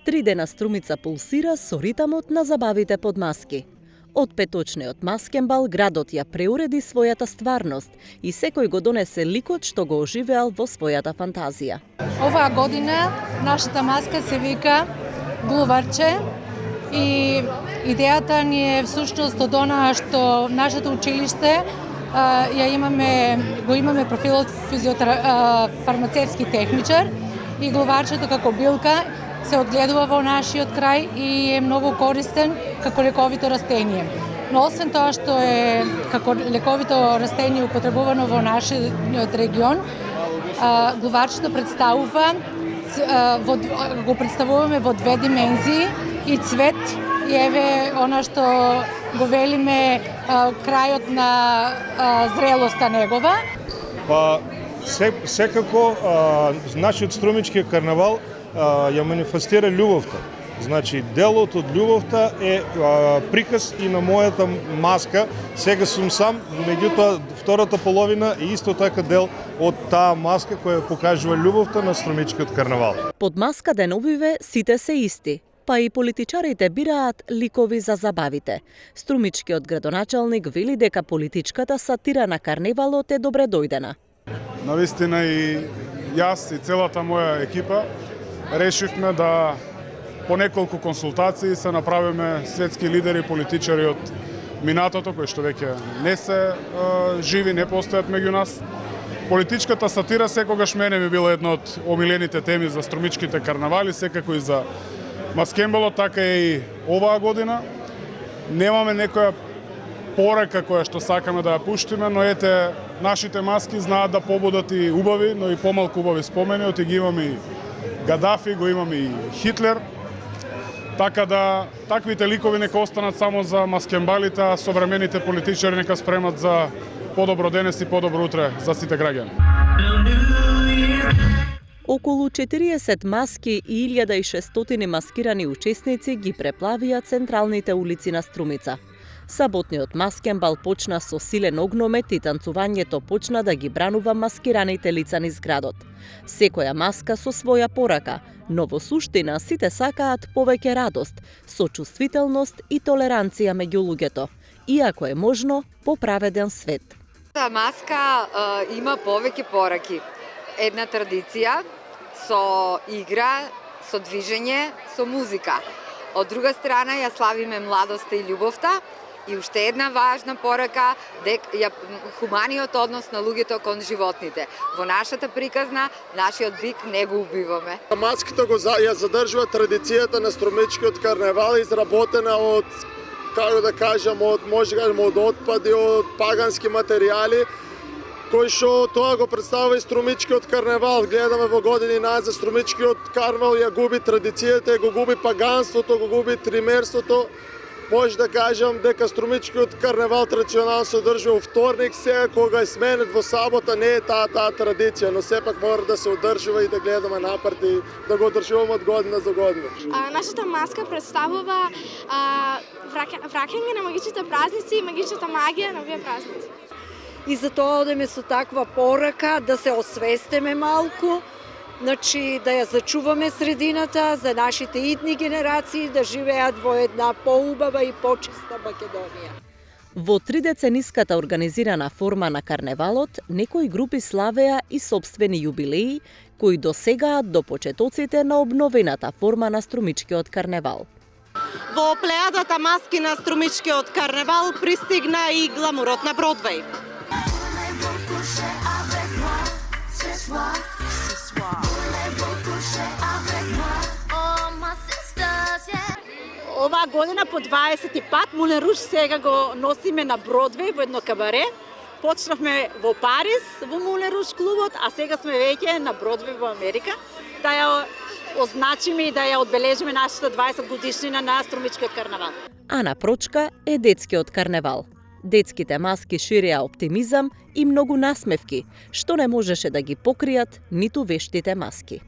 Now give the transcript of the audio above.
Три дена Струмица пулсира со ритамот на забавите под маски. Од петочниот маскенбал градот ја преуреди својата стварност и секој го донесе ликот што го оживеал во својата фантазија. Оваа година нашата маска се вика Глуварче и идејата ни е всушност од онаа што нашето училиште го имаме профилот фармацевски техничар и глуварчето како билка се одгледува во нашиот крај и е многу користен како лековито растение. Но освен тоа што е како лековито растение употребувано во нашиот регион, глуварчето го представуваме во две димензии и цвет и еве она што го велиме крајот на зрелоста негова. Па секако нашиот струмички карнавал ја манифестира љубовта. Значи, делот од љубовта е приказ и на мојата маска. Сега сум сам, меѓутоа втората половина е исто така дел од таа маска која покажува љубовта на струмичкиот карнавал. Под маска деновиве сите се исти, па и политичарите бираат ликови за забавите. Струмичкиот градоначалник вели дека политичката сатира на карневалот е добре дојдена. Навистина и јас и целата моја екипа решивме да по неколку консултации се направиме светски лидери и политичари од минатото, кои што веќе не се живи, не постојат меѓу нас. Политичката сатира секогаш мене би била една од омилените теми за струмичките карнавали, секако и за маскенбалот, така и оваа година. Немаме некоја порака која што сакаме да ја пуштиме, но ете, нашите маски знаат да побудат и убави, но и помалку убави спомени, оти ги имаме и Гадафи, го имаме и Хитлер. Така да таквите ликови нека останат само за маскенбалите, а современите политичари нека спремат за подобро денес и подобро утре за сите граѓани. Околу 40 маски и 1600 маскирани учесници ги преплавија централните улици на Струмица. Саботниот маскенбал почна со силен огномет и танцувањето почна да ги бранува маскираните лица низ градот. Секоја маска со своја порака, но во суштина сите сакаат повеќе радост, сочувствителност и толеранција меѓу луѓето, иако е можно поправеден свет. Таа маска има повеќе пораки. Една традиција со игра, со движење, со музика. Од друга страна ја славиме младоста и љубовта. И уште една важна порака, хуманиот однос на луѓето кон животните. Во нашата приказна, нашиот бик не го убиваме. Маската ја задржува традицијата на струмичкиот карневал, изработена од, како да кажам, од отпади, од пагански материјали, кој што тоа го представува и струмичкиот карневал. Гледаме во години назад, струмичкиот карневал ја губи традицијата, го губи паганството, го губи тримерството. Може да кажам дека струмичкиот карневал традиционално се одржува вторник, сега кога е сменет во сабота не е таа традиција, но сепак мора да се одржува и да гледаме напред и да го одржуваме од година за година. Нашата маска представува враќање на магичните празници и магичната магија на овие празници. И затоа одеме со таква порака да се освестиме малку, значи да ја зачуваме средината за нашите идни генерации да живеат во една поубава и почиста Македонија. Во тридецениската организирана форма на карневалот, некои групи славеа и собствени јубилеи, кои досегаат до почетоците на обновената форма на струмичкиот карневал. Во плејадата маски на струмичкиот карневал пристигна и гламурот на Бродвеј. Оваа година по 20 пат Мулен Руж сега го носиме на Бродвеј во едно кабаре. Почнавме во Париз, во Мулен Руж клубот, а сега сме веќе на Бродвеј во Америка. Да ја означиме и да ја одбележиме нашата 20 годишнина на струмичкиот карнавал. Ана Прочка е детскиот карневал. Детските маски ширеа оптимизам и многу насмевки, што не можеше да ги покријат ниту вештите маски.